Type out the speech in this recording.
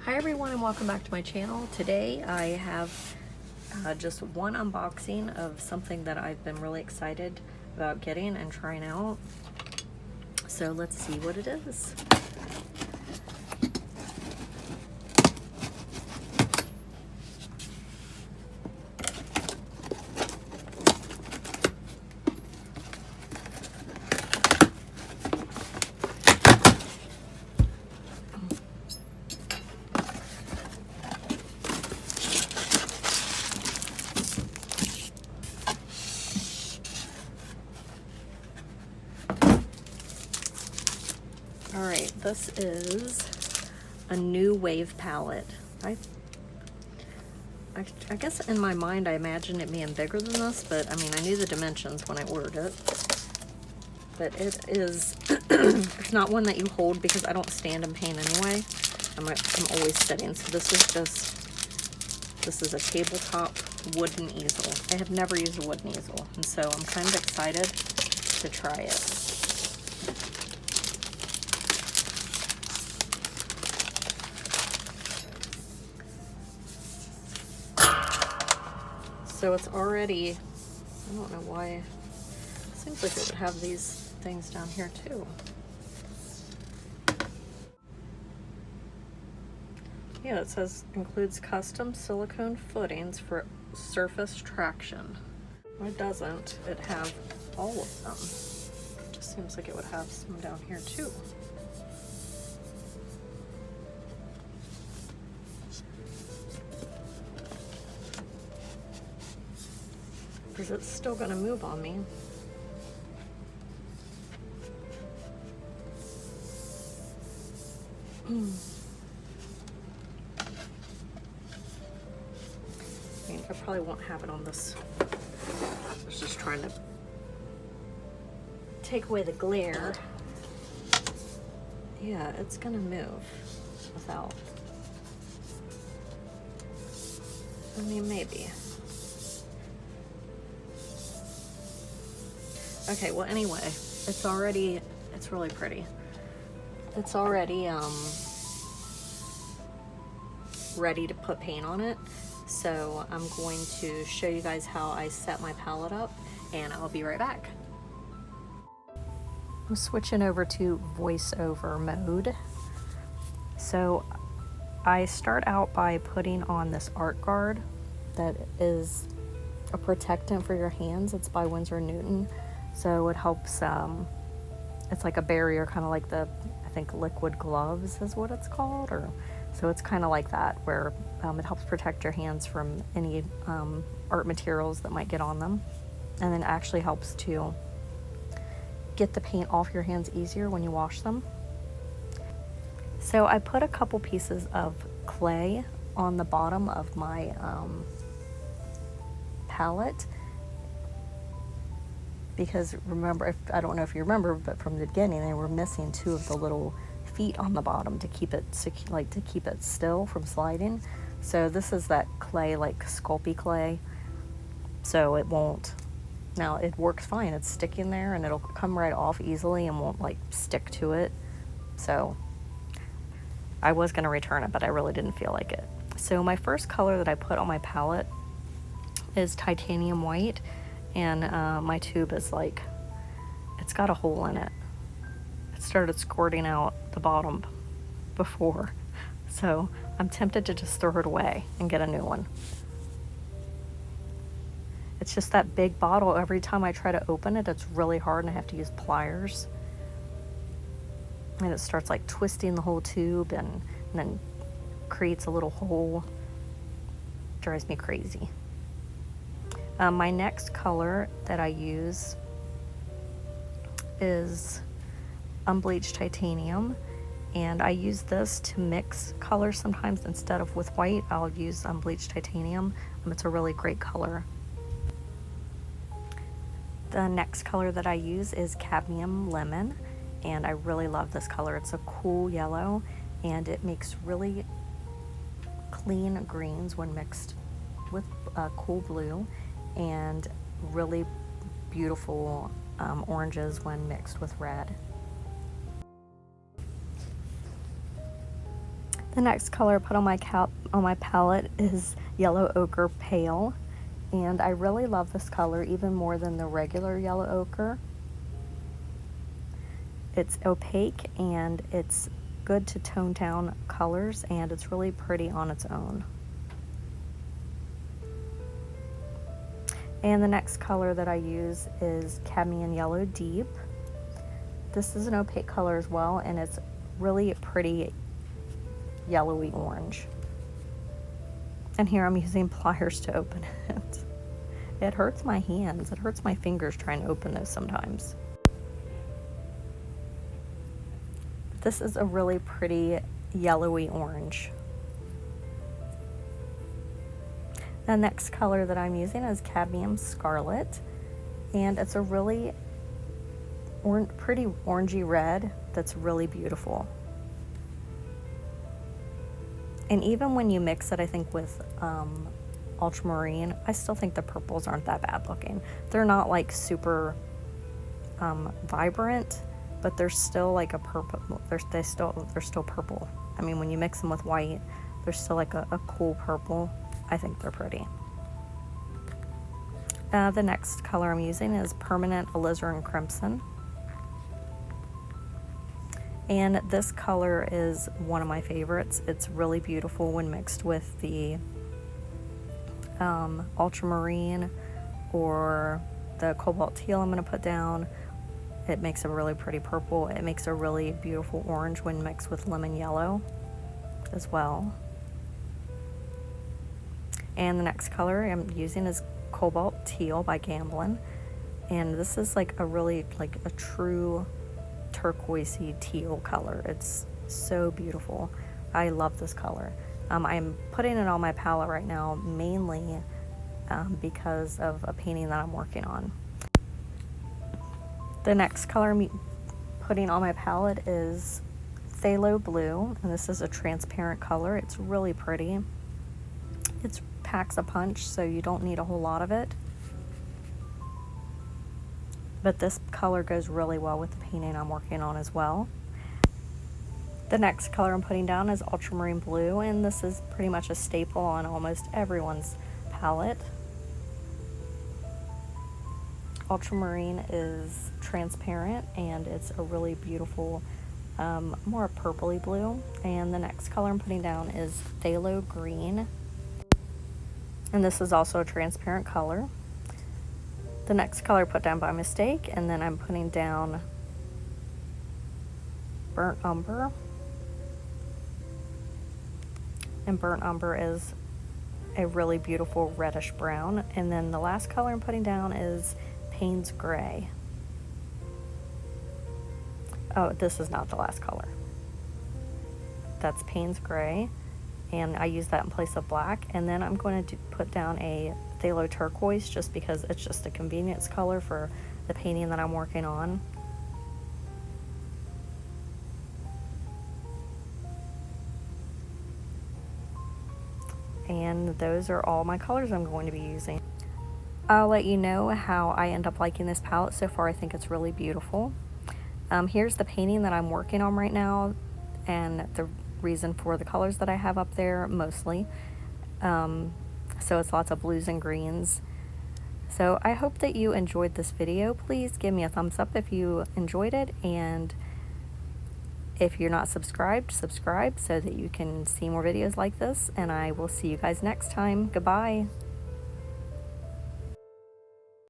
Hi everyone and welcome back to my channel. Today I have just one unboxing of something that I've been really excited about getting and trying out. So let's see what it is. Alright, this is a new Wave palette. I guess in my mind I imagined it being bigger than this, but I mean I knew the dimensions when I ordered it. But it is, it's not one that you hold because I don't stand and paint anyway. I'm always sitting, so this is a tabletop wooden easel. I have never used a wooden easel, and so I'm kind of excited to try it. So it's already, I don't know why, it seems like it would have these things down here too. Yeah, it says includes custom silicone footings for surface traction. Why doesn't it have all of them? It just seems like it would have some down here too. Because it's still gonna move on me. I probably won't have it on this. I was just trying to take away the glare. Yeah, it's gonna move without. I mean, maybe. Okay, well anyway, it's really pretty. It's already ready to put paint on it. So I'm going to show you guys how I set my palette up and I'll be right back. I'm switching over to voiceover mode. So I start out by putting on this art guard that is a protectant for your hands. It's by Winsor & Newton. So it helps, it's like a barrier, kind of like I think liquid gloves is what it's called, so it's kind of like that, where it helps protect your hands from any art materials that might get on them, and then actually helps to get the paint off your hands easier when you wash them. So I put a couple pieces of clay on the bottom of my palette, because remember, I don't know if you remember, but from the beginning they were missing two of the little feet on the bottom to keep it to keep it still from sliding. So this is that clay, like Sculpey clay, so it won't. Now it works fine. It's sticking there and it'll come right off easily and won't like stick to it. So I was going to return it, but I really didn't feel like it. So my first color that I put on my palette is titanium white. And my tube is like, it's got a hole in it. It started squirting out the bottom before. So I'm tempted to just throw it away and get a new one. It's just that big bottle. Every time I try to open it, it's really hard and I have to use pliers. And it starts like twisting the whole tube and then creates a little hole. Drives me crazy. My next color that I use is unbleached titanium, and I use this to mix colors sometimes. Instead of with white, I'll use unbleached titanium. It's a really great color. The next color that I use is cadmium lemon, and I really love this color. It's a cool yellow, and it makes really clean greens when mixed with cool blue, and really beautiful oranges when mixed with red. The next color I put on my palette is Yellow Ochre Pale, and I really love this color even more than the regular yellow ochre. It's opaque and it's good to tone down colors, and it's really pretty on its own. And the next color that I use is Cadmium Yellow Deep. This is an opaque color as well, and it's really pretty yellowy orange. And here I'm using pliers to open it. It hurts my hands. It hurts my fingers trying to open this sometimes. This is a really pretty yellowy orange. The next color that I'm using is Cadmium Scarlet, and it's a really pretty orangey red that's really beautiful. And even when you mix it, I think, with ultramarine, I still think the purples aren't that bad looking. They're not like super vibrant, but they're still like a purple. They're still purple. I mean, when you mix them with white, they're still like a cool purple. I think they're pretty. The next color I'm using is Permanent Alizarin Crimson. And this color is one of my favorites. It's really beautiful when mixed with the ultramarine or the cobalt teal I'm going to put down. It makes a really pretty purple. It makes a really beautiful orange when mixed with lemon yellow as well. And the next color I'm using is Cobalt Teal by Gamblin. And this is like a really, like a true turquoisey teal color. It's so beautiful. I love this color. I'm putting it on my palette right now mainly because of a painting that I'm working on. The next color I'm putting on my palette is Phthalo Blue, and this is a transparent color. It's really pretty. It packs a punch, so you don't need a whole lot of it. But this color goes really well with the painting I'm working on as well. The next color I'm putting down is Ultramarine Blue, and this is pretty much a staple on almost everyone's palette. Ultramarine is transparent, and it's a really beautiful, more purpley blue. And the next color I'm putting down is Phthalo Green, and this is also a transparent color. The next color I put down by mistake, and then I'm putting down Burnt Umber. And Burnt Umber is a really beautiful reddish brown. And then the last color I'm putting down is Payne's Gray. Oh, this is not the last color. That's Payne's Gray, and I use that in place of black. And then I'm going to put down a Phthalo Turquoise, just because it's just a convenience color for the painting that I'm working on. And those are all my colors I'm going to be using. I'll let you know how I end up liking this palette. So far, I think it's really beautiful. Here's the painting that I'm working on right now, and the reason for the colors that I have up there mostly. So it's lots of blues and greens. So I hope that you enjoyed this video. Please give me a thumbs up if you enjoyed it, and if you're not subscribed, subscribe so that you can see more videos like this, and I will see you guys next time. Goodbye.